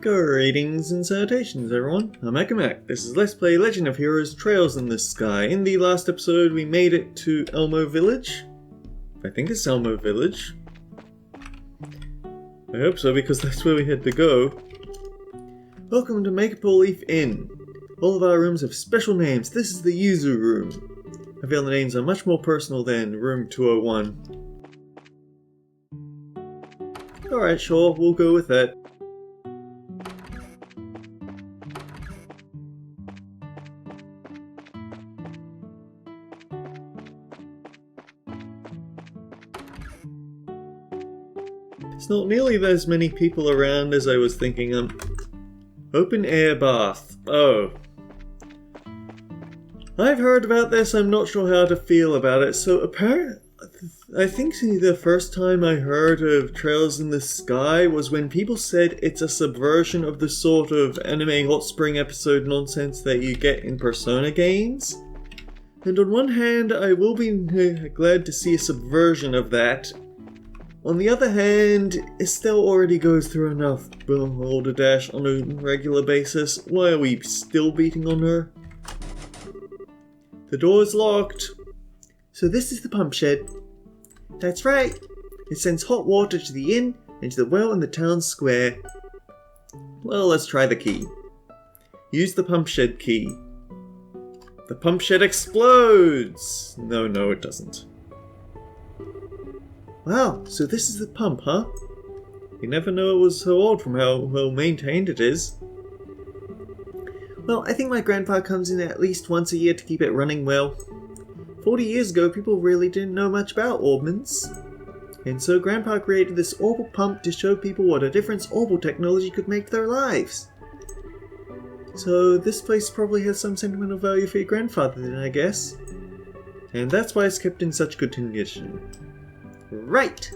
Greetings and salutations everyone, I'm Mac. This is Let's Play Legend of Heroes Trails in the Sky. In the last episode we made it to Elmo Village. I think it's Elmo Village. I hope so because that's where we had to go. Welcome to Maple Leaf Inn. All of our rooms have special names. This is the Yuzu room. I feel the names are much more personal than room 201. Alright, sure, we'll go with that. It's not nearly as many people around as I was thinking. Open air bath. Oh. I've heard about this, I'm not sure how to feel about it. So apparently, I think the first time I heard of Trails in the Sky was when people said it's a subversion of the sort of anime hot spring episode nonsense that you get in Persona games. And on one hand, I will be glad to see a subversion of that. On the other hand, Estelle already goes through enough balderdash on a regular basis. Why are we still beating on her? The door is locked. So this is the pump shed. That's right. It sends hot water to the inn and to the well in the town square. Well, let's try the key. Use the pump shed key. The pump shed explodes! No, it doesn't. Wow, so this is the pump, huh? You never know it was so old from how well maintained it is. Well, I think my grandpa comes in at least once a year to keep it running well. 40 years ago, people really didn't know much about orbments. And so grandpa created this orbital pump to show people what a difference orbital technology could make to their lives. So this place probably has some sentimental value for your grandfather then, I guess. And that's why it's kept in such good condition. Right!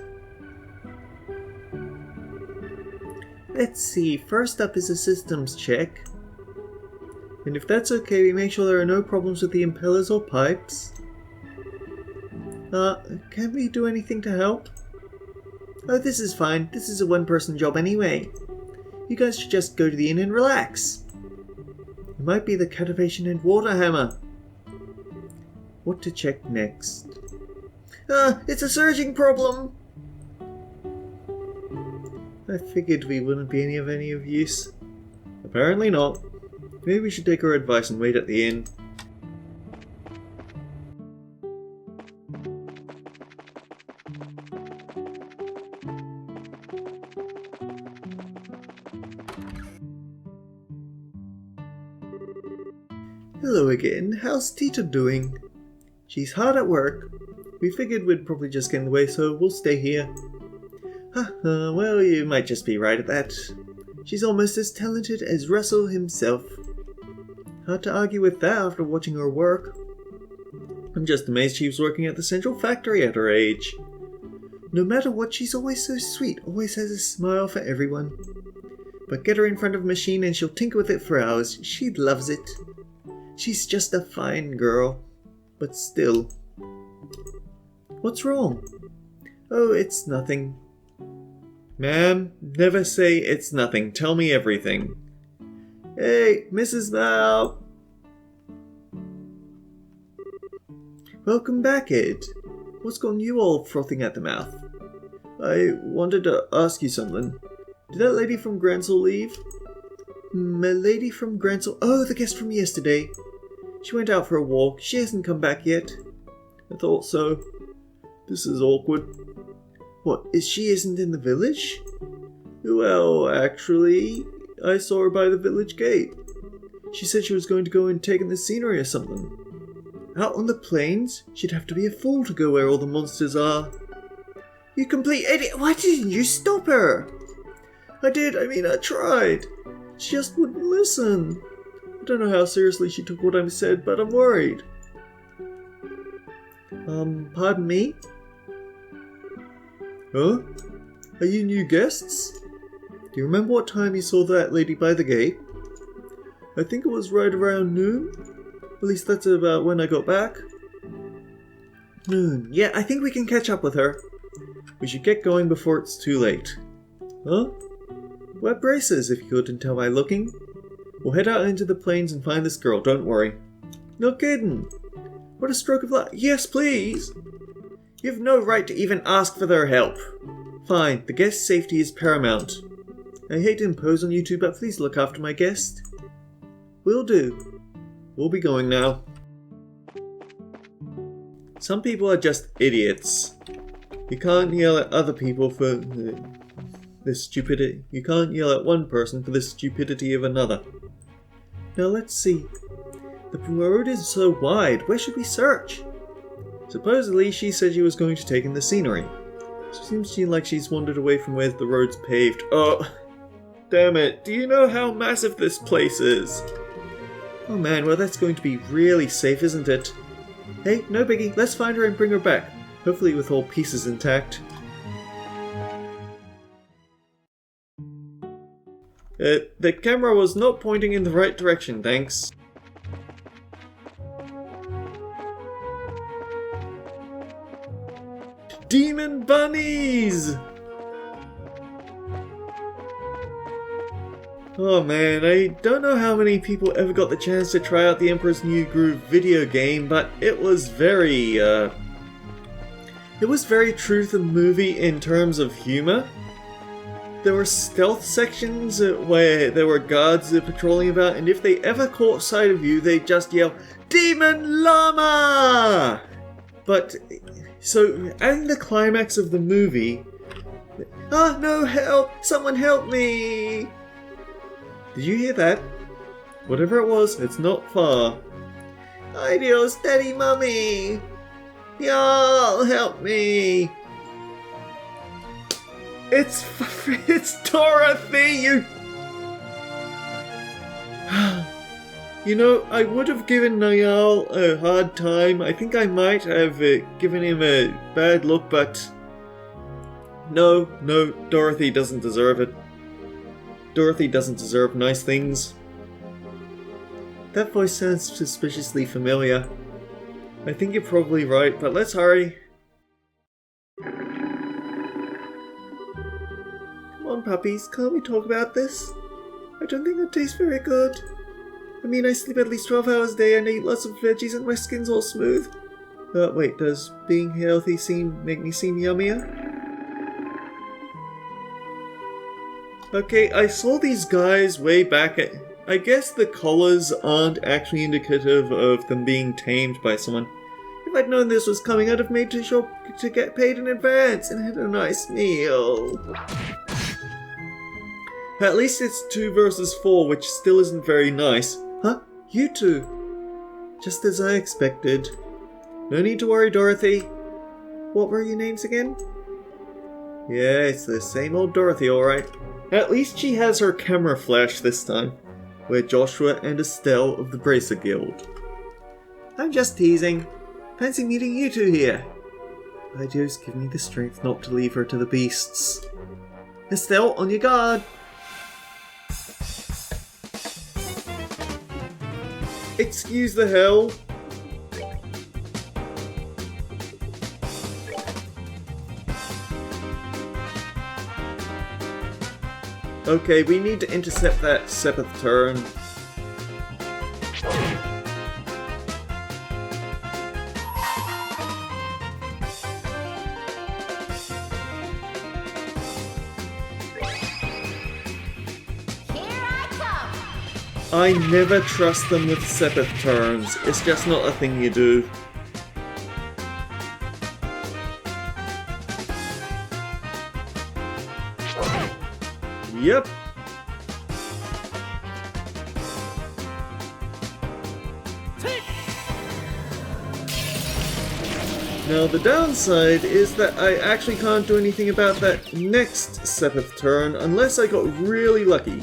Let's see, first up is a systems check. And if that's okay, we make sure there are no problems with the impellers or pipes. Can we do anything to help? Oh, this is fine. This is a one-person job anyway. You guys should just go to the inn and relax. It might be the Cativation and Water Hammer. What to check next? It's a surging problem! I figured we wouldn't be any of use. Apparently not. Maybe we should take her advice and wait at the inn. Hello again, how's Tita doing? She's hard at work. We figured we'd probably just get in the way, so we'll stay here. Well, you might just be right at that. She's almost as talented as Russell himself. Hard to argue with that after watching her work. I'm just amazed she was working at the central factory at her age. No matter what, she's always so sweet, always has a smile for everyone. But get her in front of a machine and she'll tinker with it for hours. She loves it. She's just a fine girl. But still. What's wrong? Oh, it's nothing. Ma'am, never say it's nothing. Tell me everything. Hey, Mrs. Mal! Welcome back, Ed. What's got you all frothing at the mouth? I wanted to ask you something. Did that lady from Gransel leave? A lady from Gransel? Oh, the guest from yesterday. She went out for a walk. She hasn't come back yet. I thought so. This is awkward. What, she isn't in the village? Well, actually, I saw her by the village gate. She said she was going to go and take in the scenery or something. Out on the plains? She'd have to be a fool to go where all the monsters are. You complete idiot! Why didn't you stop her? I did, I tried. She just wouldn't listen. I don't know how seriously she took what I said, but I'm worried. Pardon me? Huh? Are you new guests? Do you remember what time you saw that lady by the gate? I think it was right around noon. At least that's about when I got back. Noon. Yeah, I think we can catch up with her. We should get going before it's too late. Huh? Wear braces if you couldn't tell by looking. We'll head out into the plains and find this girl, don't worry. No kidding. What a stroke of luck. Yes, please. You have no right to even ask for their help. Fine, the guest's safety is paramount. I hate to impose on you two, but please look after my guest. Will do. We'll be going now. Some people are just idiots. You can't yell at other people for this stupidity. You can't yell at one person for the stupidity of another. Now let's see. The road is so wide. Where should we search? Supposedly, she said she was going to take in the scenery. It seems like she's wandered away from where the road's paved. Oh, damn it. Do you know how massive this place is? Oh man, well that's going to be really safe, isn't it? Hey, no biggie. Let's find her and bring her back. Hopefully with all pieces intact. The camera was not pointing in the right direction, thanks. Demon bunnies! Oh man, I don't know how many people ever got the chance to try out the Emperor's New Groove video game, but it was very true to the movie in terms of humor. There were stealth sections where there were guards patrolling about, and if they ever caught sight of you, they'd just yell, "Demon Llama!" But, so, in the climax of the movie, "Ah, no, help! Someone help me!" Did you hear that? Whatever it was, it's not far. "Ideal steady mummy! Y'all help me!" It's Dorothy, you... You know, I would have given Niall a hard time. I think I might have given him a bad look, but... No, Dorothy doesn't deserve it. Dorothy doesn't deserve nice things. That voice sounds suspiciously familiar. I think you're probably right, but let's hurry. Come on, puppies, can't we talk about this? I don't think it tastes very good. I mean, I sleep at least 12 hours a day and I eat lots of veggies and my skin's all smooth. Wait, does being healthy make me seem yummier? Okay, I saw these guys way back at... I guess the collars aren't actually indicative of them being tamed by someone. If I'd known this was coming, I'd have made sure to get paid in advance and had a nice meal. At least it's 2 versus 4, which still isn't very nice. Huh? You two? Just as I expected. No need to worry, Dorothy. What were your names again? Yeah, it's the same old Dorothy, alright. At least she has her camera flash this time. We're Joshua and Estelle of the Bracer Guild. I'm just teasing. Fancy meeting you two here. Ideas give me the strength not to leave her to the beasts. Estelle, on your guard! Excuse the hell. Okay, we need to intercept that 7th turn. I never trust them with 7th turns. It's just not a thing you do. Yep. Now the downside is that I actually can't do anything about that next 7th turn unless I got really lucky.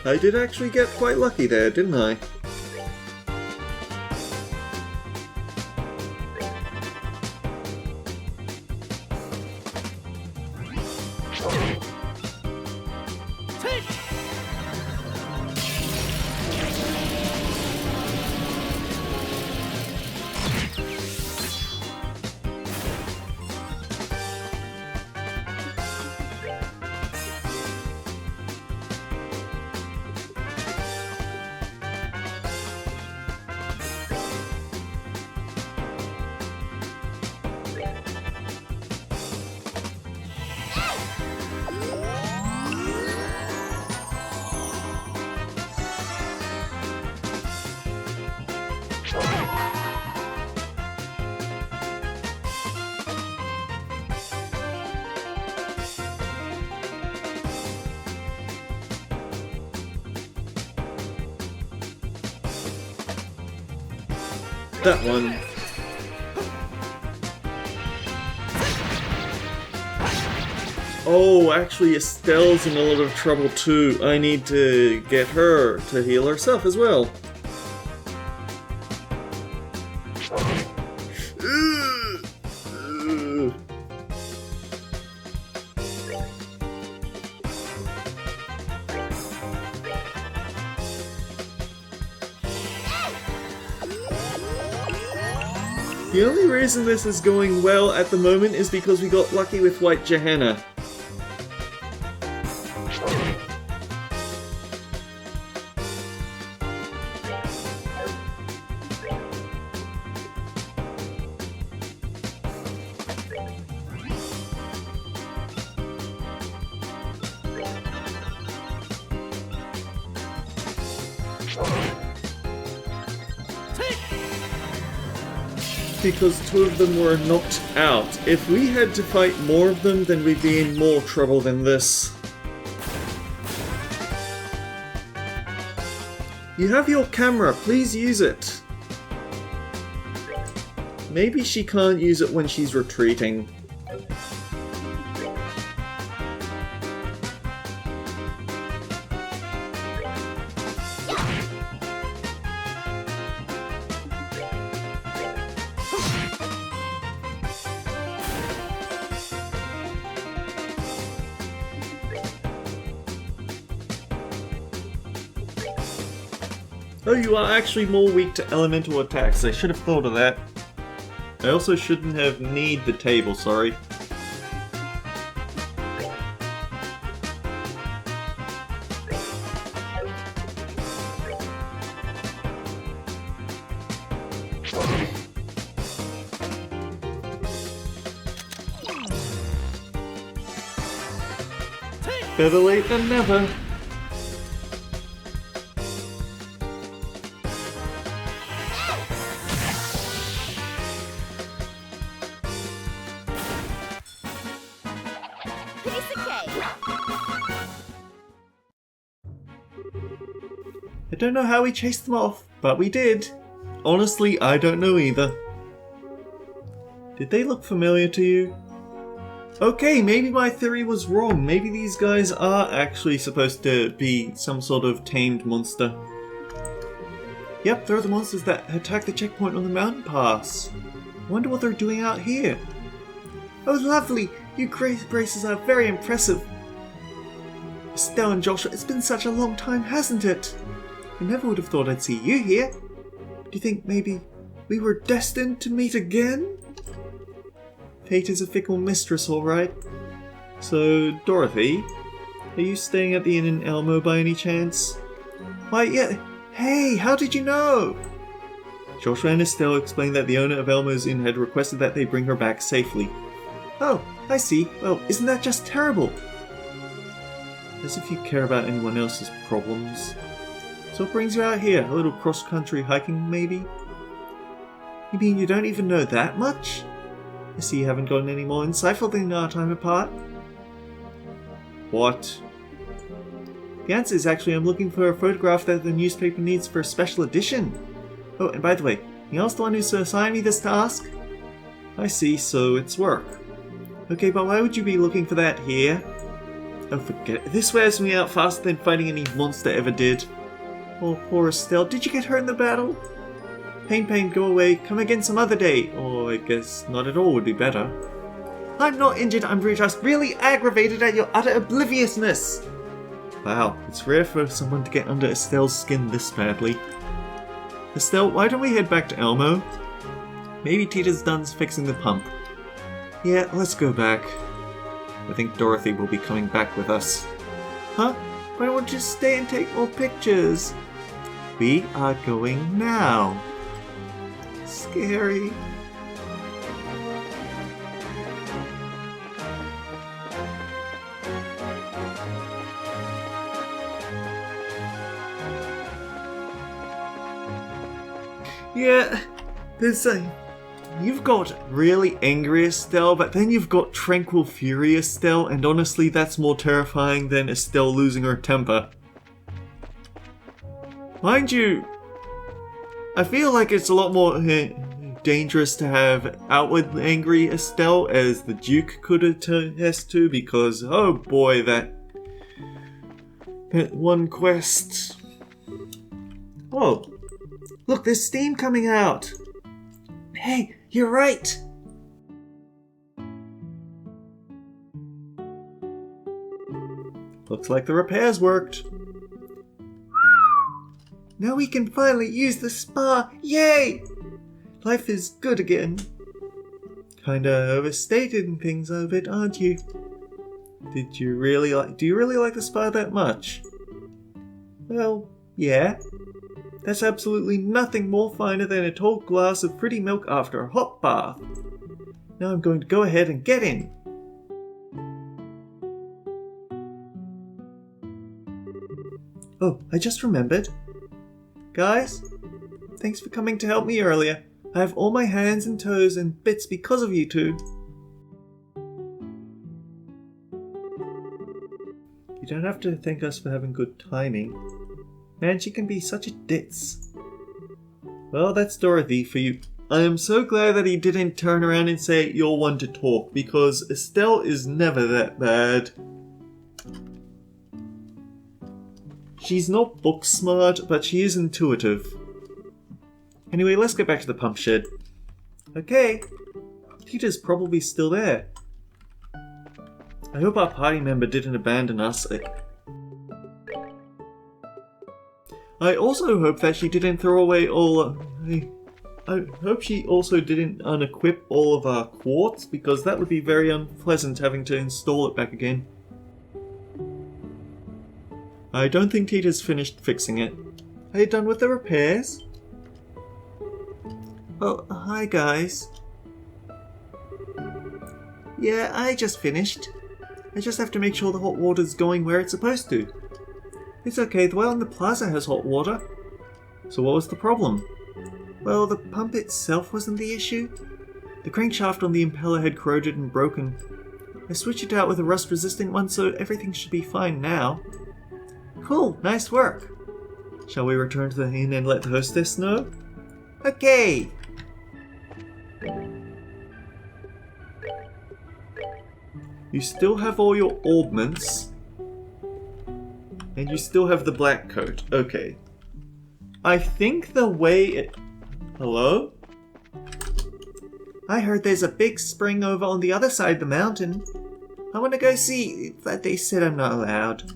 I did actually get quite lucky there, didn't I? that one. Oh, actually Estelle's in a lot of trouble too. I need to get her to heal herself as well. The only reason this is going well at the moment is because we got lucky with White Johanna. Because 2 of them were knocked out. If we had to fight more of them, then we'd be in more trouble than this. You have your camera, please use it. Maybe she can't use it when she's retreating. Oh, you are actually more weak to elemental attacks. I should have thought of that. I also shouldn't have kneed the table, sorry. Better late than never. I don't know how we chased them off, but we did. Honestly, I don't know either. Did they look familiar to you? Okay, maybe my theory was wrong. Maybe these guys are actually supposed to be some sort of tamed monster. Yep, they're the monsters that attacked the checkpoint on the mountain pass. Wonder what they're doing out here. Oh, lovely! You grace braces are very impressive. Estelle and Joshua, it's been such a long time, hasn't it? I never would have thought I'd see you here. Do you think maybe we were destined to meet again? Fate is a fickle mistress, alright. So, Dorothy, are you staying at the inn in Elmo by any chance? Why, yeah. Hey, how did you know? Joshua and Estelle explained that the owner of Elmo's inn had requested that they bring her back safely. Oh, I see. Well, isn't that just terrible? As if you care about anyone else's problems. So what brings you out here? A little cross-country hiking, maybe? You mean you don't even know that much? I see you haven't gotten any more insightful than our time apart. What? The answer is actually I'm looking for a photograph that the newspaper needs for a special edition. Oh, and by the way, you're the one who's assigned me this task? I see, so it's work. Okay, but why would you be looking for that here? Oh, forget it. This wears me out faster than fighting any monster ever did. Oh, poor Estelle. Did you get hurt in the battle? Pain, go away. Come again some other day. Or I guess not at all would be better. I'm not injured. I'm just really aggravated at your utter obliviousness. Wow, it's rare for someone to get under Estelle's skin this badly. Estelle, why don't we head back to Elmo? Maybe Tita's done fixing the pump. Yeah, let's go back. I think Dorothy will be coming back with us. Huh? Why don't you stay and take more pictures? We are going now. Scary. Yeah, there's a... You've got really angry Estelle, but then you've got tranquil fury Estelle, and honestly that's more terrifying than Estelle losing her temper. Mind you, I feel like it's a lot more dangerous to have outward angry Estelle, as the Duke could attest to, because, oh boy, that one quest. Oh, look, there's steam coming out. Hey, you're right. Looks like the repairs worked. Now we can finally use the spa. Yay! Life is good again. Kinda overstated things a bit, aren't you? Do you really like the spa that much? Well, yeah. That's absolutely nothing more finer than a tall glass of pretty milk after a hot bath. Now I'm going to go ahead and get in. Oh, I just remembered. Guys, thanks for coming to help me earlier. I have all my hands and toes and bits because of you two. You don't have to thank us for having good timing. Man, she can be such a ditz. Well, that's Dorothy for you. I am so glad that he didn't turn around and say, "You're one to talk," because Estelle is never that bad. She's not book smart, but she is intuitive. Anyway, let's get back to the pump shed. Okay, Tita's probably still there. I hope our party member didn't abandon us. I also hope that she didn't throw away all... I hope she also didn't unequip all of our quartz, because that would be very unpleasant having to install it back again. I don't think Tita's finished fixing it. Are you done with the repairs? Oh, hi guys. Yeah, I just finished. I just have to make sure the hot water's going where it's supposed to. It's okay, the well in the plaza has hot water. So what was the problem? Well, the pump itself wasn't the issue. The crankshaft on the impeller had corroded and broken. I switched it out with a rust-resistant one, so everything should be fine now. Cool, nice work. Shall we return to the inn and let the hostess know? Okay. You still have all your orbments. And you still have the black coat. Okay. I think the way it... Hello? I heard there's a big spring over on the other side of the mountain. I want to go see, but they said I'm not allowed.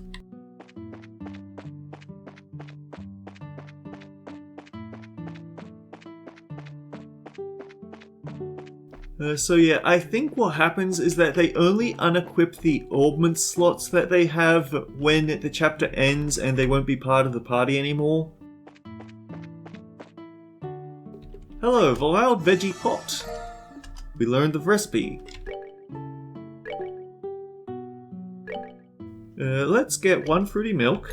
So yeah, I think what happens is that they only unequip the augment slots that they have when the chapter ends and they won't be part of the party anymore. Hello, the wild veggie pot. We learned the recipe. Let's get 1 fruity milk,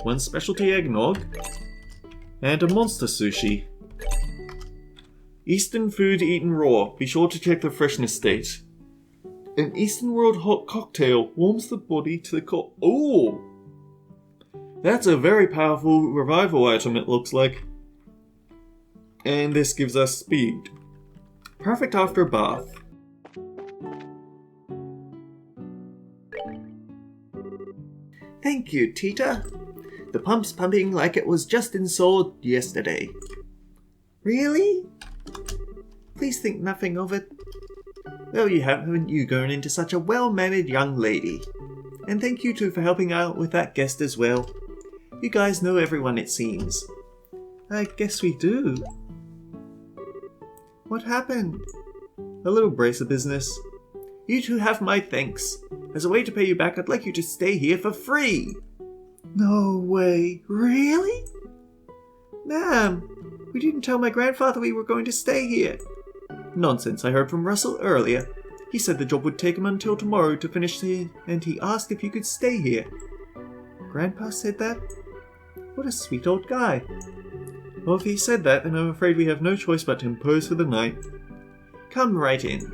1 specialty eggnog, and a monster sushi. Eastern food eaten raw. Be sure to check the freshness state. An Eastern world hot cocktail warms the body to the Oh! That's a very powerful revival item, it looks like. And this gives us speed. Perfect after a bath. Thank you, Tita. The pump's pumping like it was just installed yesterday. Really? Please think nothing of it. Well, you haven't you grown into such a well-mannered young lady. And thank you two for helping out with that guest as well. You guys know everyone, it seems. I guess we do. What happened? A little brace of business. You two have my thanks. As a way to pay you back, I'd like you to stay here for free. No way. Really? Ma'am, we didn't tell my grandfather we were going to stay here. Nonsense, I heard from Russell earlier. He said the job would take him until tomorrow to finish and he asked if you could stay here. Grandpa said that? What a sweet old guy. Well, if he said that, then I'm afraid we have no choice but to impose for the night. Come right in.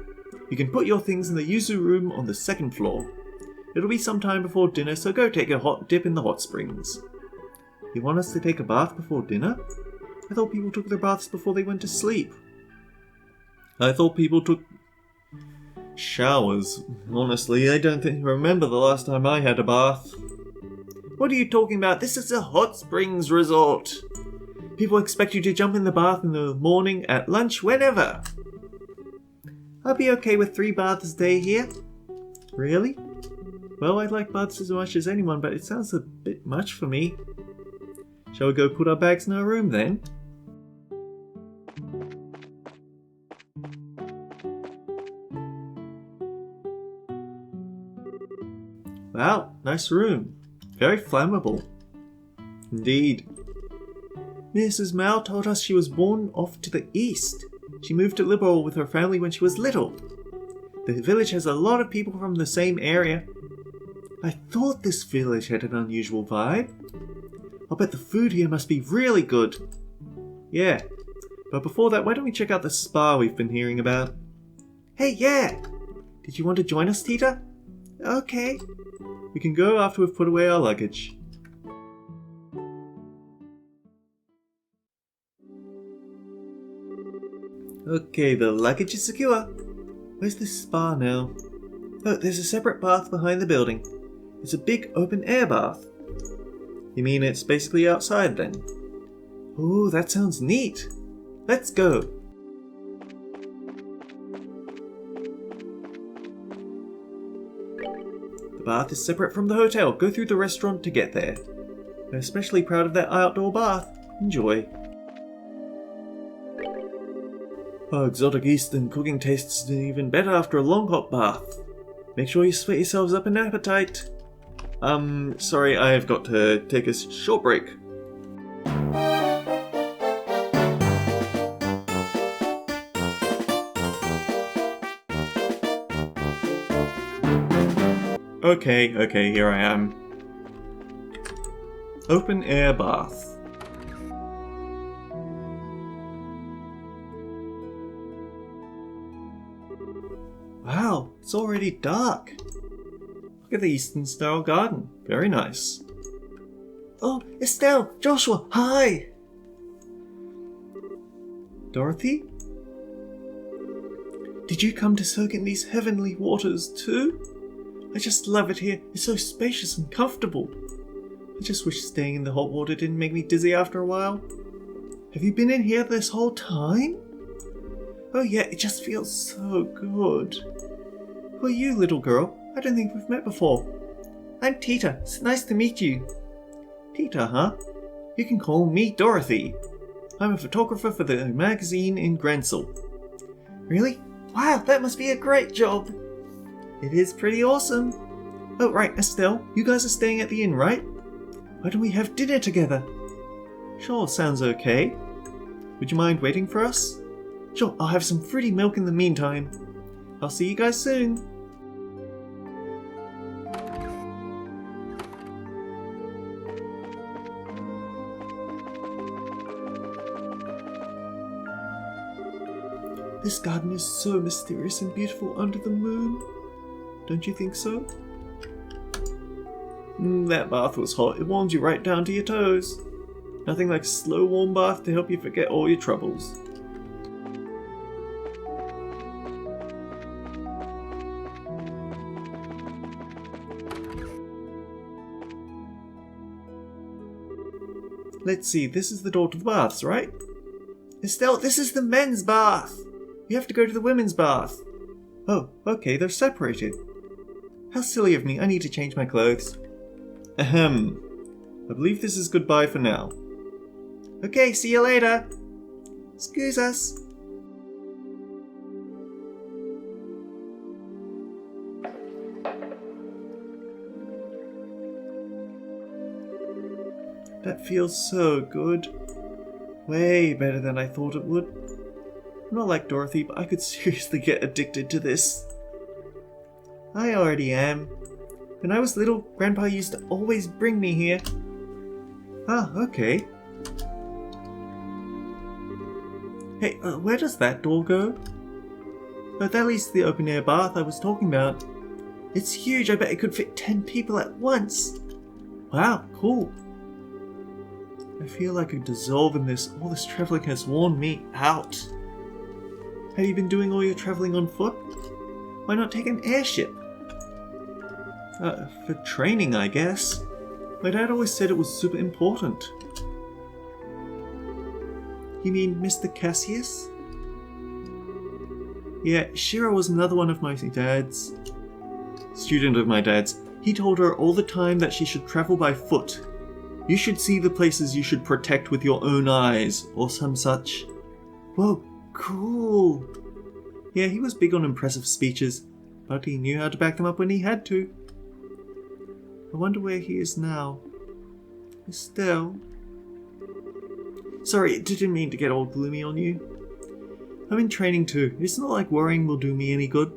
You can put your things in the yuzu room on the 2nd floor. It'll be some time before dinner, so go take a hot dip in the hot springs. You want us to take a bath before dinner? I thought people took their baths before they went to sleep. I thought people took showers. Honestly, I don't remember the last time I had a bath. What are you talking about? This is a hot springs resort. People expect you to jump in the bath in the morning, at lunch, whenever. I'll be okay with 3 baths a day here. Really? Well, I'd like baths as much as anyone, but it sounds a bit much for me. Shall we go put our bags in our room then? Wow, nice room. Very flammable. Indeed. Mrs. Mao told us she was born off to the east. She moved to Liberal with her family when she was little. The village has a lot of people from the same area. I thought this village had an unusual vibe. I'll bet the food here must be really good. Yeah, but before that, why don't we check out the spa we've been hearing about? Hey, yeah! Did you want to join us, Tita? Okay. We can go after we've put away our luggage. Okay, the luggage is secure. Where's the spa now? Oh, there's a separate bath behind the building. It's a big open air bath. You mean it's basically outside then? Oh, that sounds neat. Let's go. The bath is separate from the hotel. Go through the restaurant to get there. I'm especially proud of that outdoor bath. Enjoy. Our exotic Eastern cooking tastes even better after a long hot bath. Make sure you sweat yourselves up an appetite. Sorry, I've got to take a short break. Okay, here I am. Open air bath. Wow, it's already dark. Look at the Eastern style garden. Very nice. Oh, Estelle! Joshua! Hi! Dorothy? Did you come to soak in these heavenly waters too? I just love it here. It's so spacious and comfortable. I just wish staying in the hot water didn't make me dizzy after a while. Have you been in here this whole time? Oh yeah, it just feels so good. Who are you, little girl? I don't think we've met before. I'm Tita. It's nice to meet you. Tita, huh? You can call me Dorothy. I'm a photographer for the magazine in Gransel. Really? Wow, that must be a great job. It is pretty awesome. Oh, right, Estelle, you guys are staying at the inn, right? Why don't we have dinner together? Sure, sounds okay. Would you mind waiting for us? Sure, I'll have some fruity milk in the meantime. I'll see you guys soon. This garden is so mysterious and beautiful under the moon. Don't you think so? That bath was hot. It warmed you right down to your toes. Nothing like a slow warm bath to help you forget all your troubles. Let's see, this is the door to the baths, right? Estelle, this is the men's bath! You have to go to the women's bath. Oh, okay, they're separated. How silly of me, I need to change my clothes. Ahem. I believe this is goodbye for now. Okay, see you later. Excuse us. That feels so good. Way better than I thought it would. I'm not like Dorothy, but I could seriously get addicted to this. I already am. When I was little, Grandpa used to always bring me here. Ah, okay. Hey, where does that door go? Oh, that leads to the open-air bath I was talking about. It's huge, I bet it could fit 10 people at once. Wow, cool. I feel like I could dissolve in this. All this travelling has worn me out. Have you been doing all your travelling on foot? Why not take an airship? For training, I guess. My dad always said it was super important. You mean Mr. Cassius? Yeah, Shira was another one of my dad's. Student of my dad's. He told her all the time that she should travel by foot. You should see the places you should protect with your own eyes, or some such. Whoa, cool. Yeah, he was big on impressive speeches, but he knew how to back them up when he had to. I wonder where he is now. Estelle? Sorry, didn't mean to get all gloomy on you. I'm in training too. It's not like worrying will do me any good.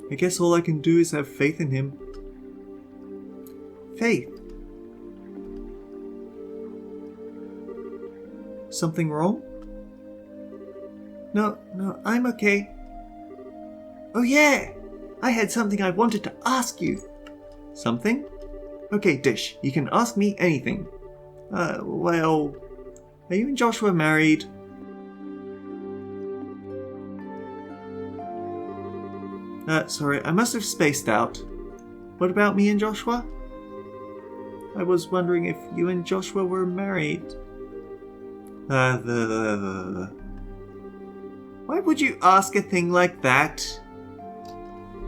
I guess all I can do is have faith in him. Faith? Something wrong? No, I'm okay. Oh yeah! I had something I wanted to ask you. Something? Okay, Dish, you can ask me anything. Well... Are you and Joshua married? Sorry, I must have spaced out. What about me and Joshua? I was wondering if you and Joshua were married. Why would you ask a thing like that?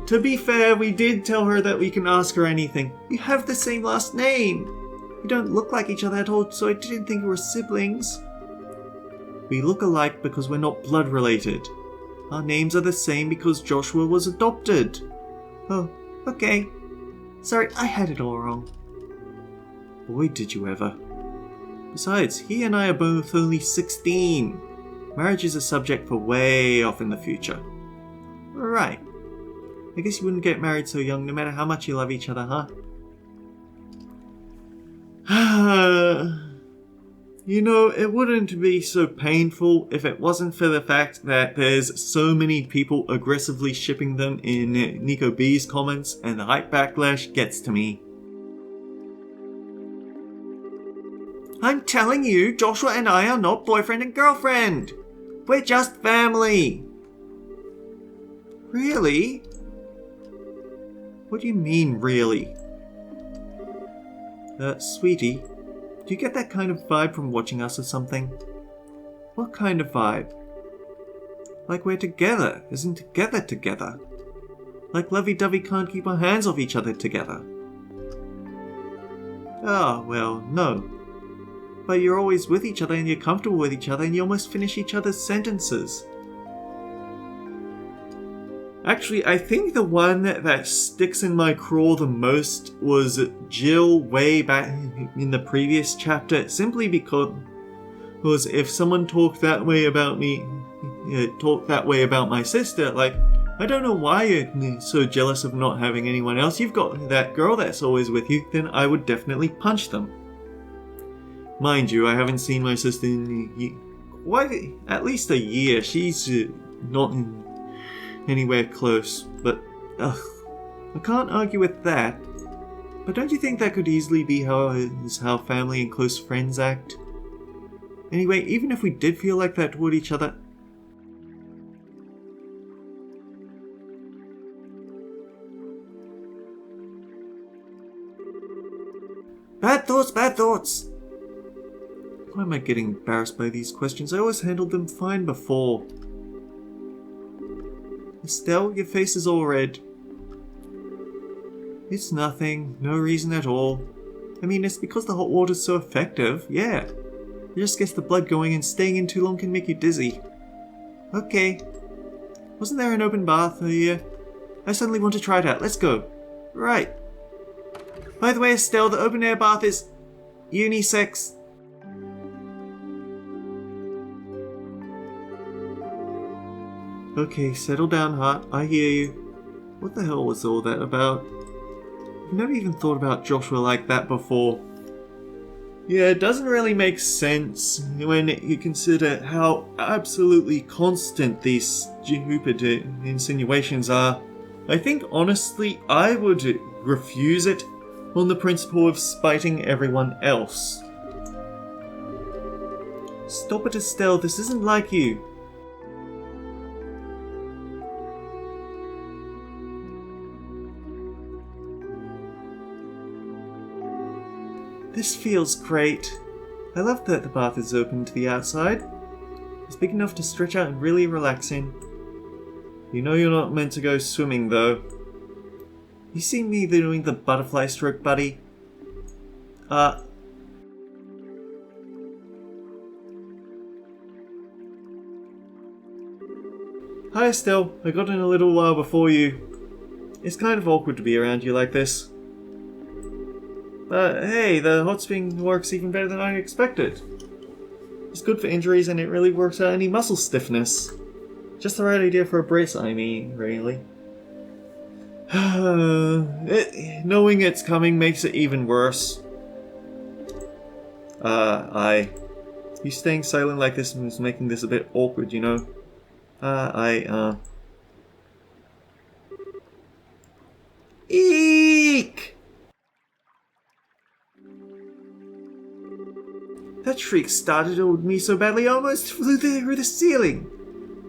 To be fair, we did tell her that we can ask her anything. You have the same last name. We don't look like each other at all, so I didn't think we were siblings. We look alike because we're not blood related. Our names are the same because Joshua was adopted. Oh, okay. Sorry, I had it all wrong. Boy, did you ever. Besides, he and I are both only 16. Marriage is a subject for way off in the future. Right. I guess you wouldn't get married so young no matter how much you love each other, huh? You know, it wouldn't be so painful if it wasn't for the fact that there's so many people aggressively shipping them in Nico B's comments, and the hype backlash gets to me. I'm telling you, Joshua and I are not boyfriend and girlfriend. We're just family. Really? What do you mean, really? Sweetie, do you get that kind of vibe from watching us or something? What kind of vibe? Like we're together, isn't together. Like lovey-dovey can't keep our hands off each other together. Oh, well, no. But you're always with each other and you're comfortable with each other and you almost finish each other's sentences. Actually, I think the one that sticks in my craw the most was Jill way back in the previous chapter, simply because if someone talked that way about me, talked that way about my sister, like, I don't know why you're so jealous of not having anyone else. You've got that girl that's always with you, then I would definitely punch them. Mind you, I haven't seen my sister in at least a year. She's not anywhere close, but I can't argue with that. But don't you think that could easily be how family and close friends act? Anyway, even if we did feel like that toward each other, bad thoughts! Why am I getting embarrassed by these questions? I always handled them fine before. Estelle, your face is all red. It's nothing. No reason at all. I mean, it's because the hot water's so effective. Yeah. It just gets the blood going and staying in too long can make you dizzy. Okay. Wasn't there an open bath here? I suddenly want to try it out. Let's go. Right. By the way, Estelle, the open air bath is unisex. Okay, settle down, heart. I hear you. What the hell was all that about? I've never even thought about Joshua like that before. Yeah, it doesn't really make sense when you consider how absolutely constant these stupid insinuations are. I think, honestly, I would refuse it on the principle of spiting everyone else. Stop it, Estelle. This isn't like you. This feels great. I love that the bath is open to the outside. It's big enough to stretch out and really relax in. You know you're not meant to go swimming, though. You see me doing the butterfly stroke, buddy? Hi, Estelle. I got in a little while before you. It's kind of awkward to be around you like this. But hey, the hot spring works even better than I expected. It's good for injuries and it really works out any muscle stiffness. Just the right idea for a brace, I mean, really. Knowing it's coming makes it even worse. You staying silent like this is making this a bit awkward, you know. Eek! That shriek startled me so badly I almost flew through the ceiling.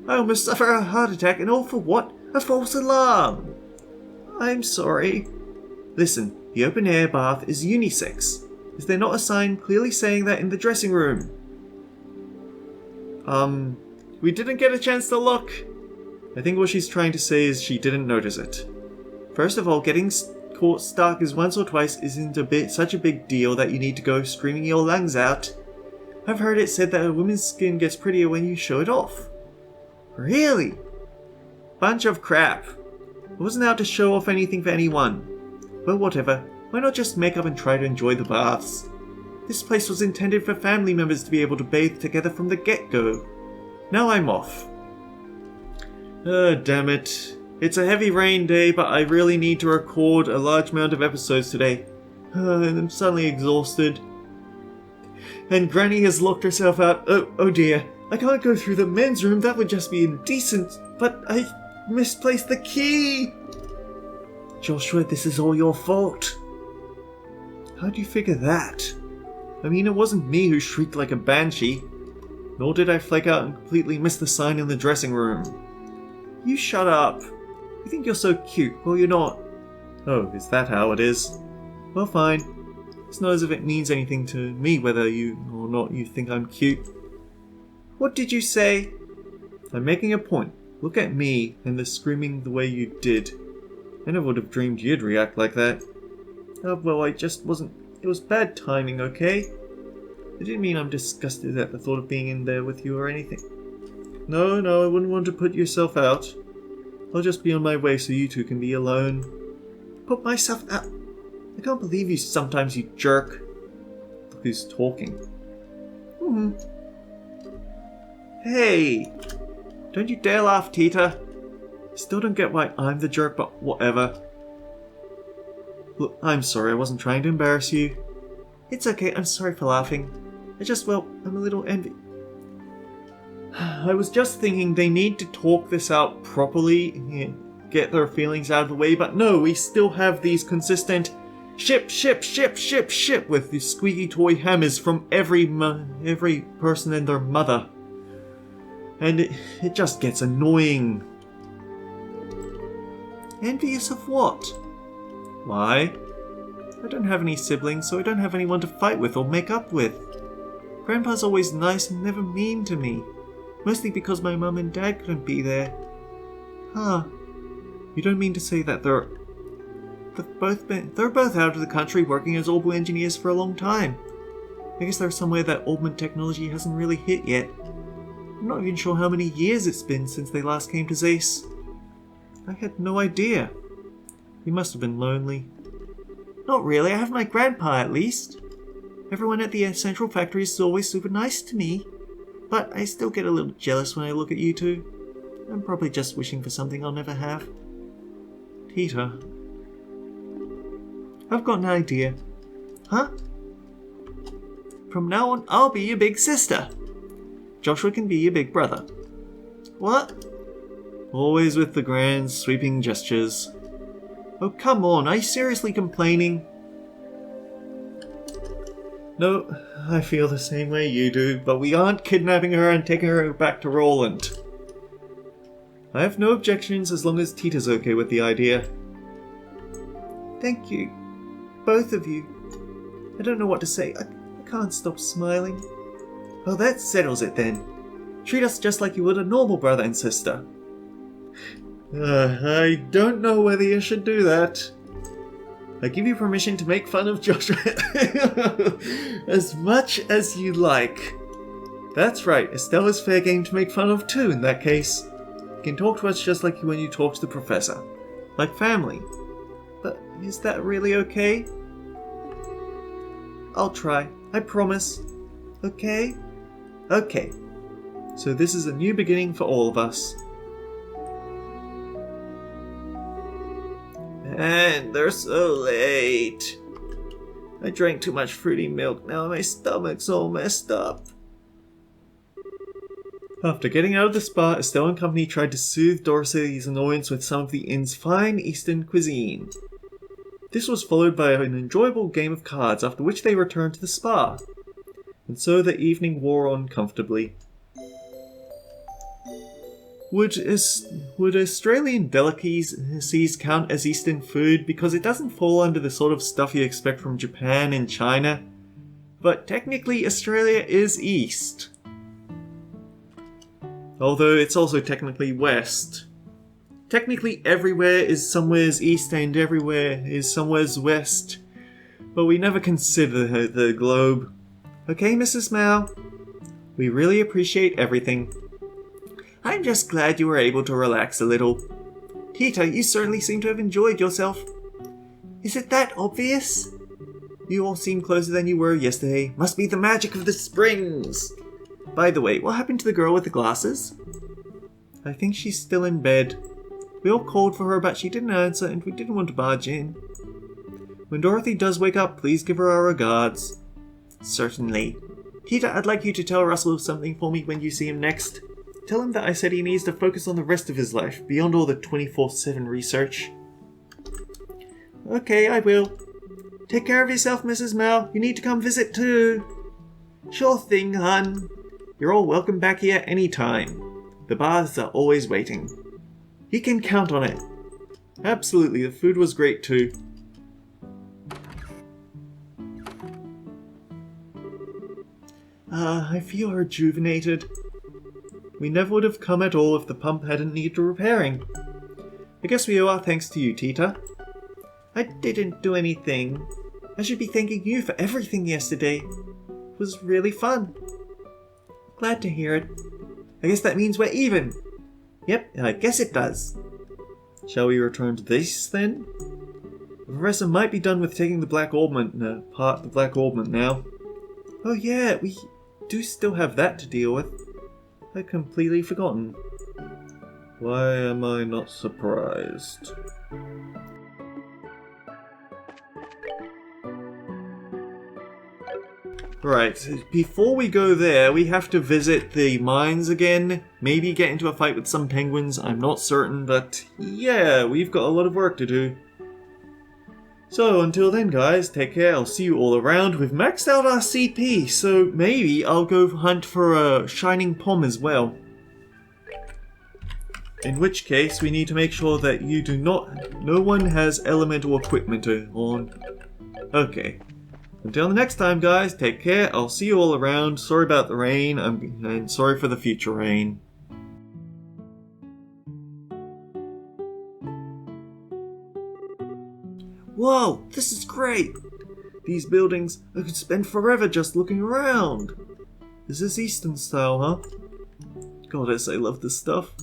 I almost suffered a heart attack, and all for what? A false alarm! I'm sorry. Listen, the open-air bath is unisex. Is there not a sign clearly saying that in the dressing room? We didn't get a chance to look. I think what she's trying to say is she didn't notice it. First of all, getting caught stark as once or twice isn't such a big deal that you need to go screaming your lungs out. I've heard it said that a woman's skin gets prettier when you show it off. Really? Bunch of crap. I wasn't out to show off anything for anyone. Well, whatever. Why not just make up and try to enjoy the baths? This place was intended for family members to be able to bathe together from the get-go. Now I'm off. Damn it. It's a heavy rain day, but I really need to record a large amount of episodes today. And I'm suddenly exhausted. And Granny has locked herself out. Oh dear. I can't go through the men's room, that would just be indecent. But I misplaced the key. Joshua, this is all your fault. How'd you figure that? I mean, it wasn't me who shrieked like a banshee. Nor did I flake out and completely miss the sign in the dressing room. You shut up. You think you're so cute, well you're not. Oh, is that how it is? Well, fine. It's not as if it means anything to me whether you or not you think I'm cute. What did you say? I'm making a point. Look at me and the screaming the way you did. I never would have dreamed you'd react like that. Oh, well, I just wasn't... It was bad timing, okay? I didn't mean I'm disgusted at the thought of being in there with you or anything. No, I wouldn't want to put yourself out. I'll just be on my way so you two can be alone. Put myself out? I can't believe you sometimes, you jerk. Look who's talking. Hey! Don't you dare laugh, Tita. I still don't get why I'm the jerk, but whatever. Look, I'm sorry, I wasn't trying to embarrass you. It's okay, I'm sorry for laughing. I'm a little envy. I was just thinking they need to talk this out properly and get their feelings out of the way, but no, we still have these consistent ship with these squeaky toy hammers from every person and their mother. And it just gets annoying. Envious of what? Why? I don't have any siblings, so I don't have anyone to fight with or make up with. Grandpa's always nice and never mean to me. Mostly because my mum and dad couldn't be there. Huh. You don't mean to say that they're both out of the country working as orbital engineers for a long time. I guess they're somewhere that augment technology hasn't really hit yet. I'm not even sure how many years it's been since they last came to Zace. I had no idea. You must have been lonely. Not really, I have my grandpa at least. Everyone at the Central Factory is always super nice to me. But I still get a little jealous when I look at you two. I'm probably just wishing for something I'll never have. Tita. I've got an idea. Huh? From now on, I'll be your big sister. Joshua can be your big brother. What? Always with the grand, sweeping gestures. Oh, come on, are you seriously complaining? No, I feel the same way you do, but we aren't kidnapping her and taking her back to Roland. I have no objections as long as Tita's okay with the idea. Thank you. Both of you. I don't know what to say. I can't stop smiling. Well, that settles it then. Treat us just like you would a normal brother and sister. I don't know whether you should do that. I give you permission to make fun of Joshua as much as you like. That's right, Estella's fair game to make fun of too in that case. You can talk to us just like when you talk to the professor. Like family. But is that really okay? I'll try, I promise. Okay? Okay. So this is a new beginning for all of us. And they're so late. I drank too much fruity milk, now my stomach's all messed up. After getting out of the spa, Estelle and company tried to soothe Dorothy's annoyance with some of the inn's fine Eastern cuisine. This was followed by an enjoyable game of cards, after which they returned to the spa. And so the evening wore on comfortably. Would Australian delicacies count as Eastern food because it doesn't fall under the sort of stuff you expect from Japan and China? But technically Australia is East. Although it's also technically West. Technically everywhere is somewhere's East and everywhere is somewhere's West. But we never consider the globe. Okay, Mrs. Mao? We really appreciate everything. I'm just glad you were able to relax a little. Tita, you certainly seem to have enjoyed yourself. Is it that obvious? You all seem closer than you were yesterday. Must be the magic of the springs. By the way, what happened to the girl with the glasses? I think she's still in bed. We all called for her, but she didn't answer, and we didn't want to barge in. When Dorothy does wake up, please give her our regards. Certainly. Tita, I'd like you to tell Russell something for me when you see him next. Tell him that I said he needs to focus on the rest of his life, beyond all the 24/7 research. Okay, I will. Take care of yourself, Mrs. Mao. You need to come visit too. Sure thing, hun. You're all welcome back here any time. The baths are always waiting. You can count on it. Absolutely, the food was great too. I feel rejuvenated. We never would have come at all if the pump hadn't needed repairing. I guess we owe our thanks to you, Tita. I didn't do anything. I should be thanking you for everything yesterday. It was really fun. Glad to hear it. I guess that means we're even. Yep, I guess it does. Shall we return to this, then? The professor might be done with taking the Black Orbment now. Oh yeah, we do still have that to deal with. I'd completely forgotten. Why am I not surprised? Right, before we go there, we have to visit the mines again. Maybe get into a fight with some penguins, I'm not certain, but yeah, we've got a lot of work to do. So until then guys, take care, I'll see you all around. We've maxed out our CP, so maybe I'll go hunt for a Shining Pom as well. In which case, we need to make sure that no one has elemental equipment on. Okay. Until the next time guys, take care, I'll see you all around. Sorry about the rain, and sorry for the future rain. Whoa, this is great! These buildings, I could spend forever just looking around. Is this Eastern style, huh? Goddess, I love this stuff.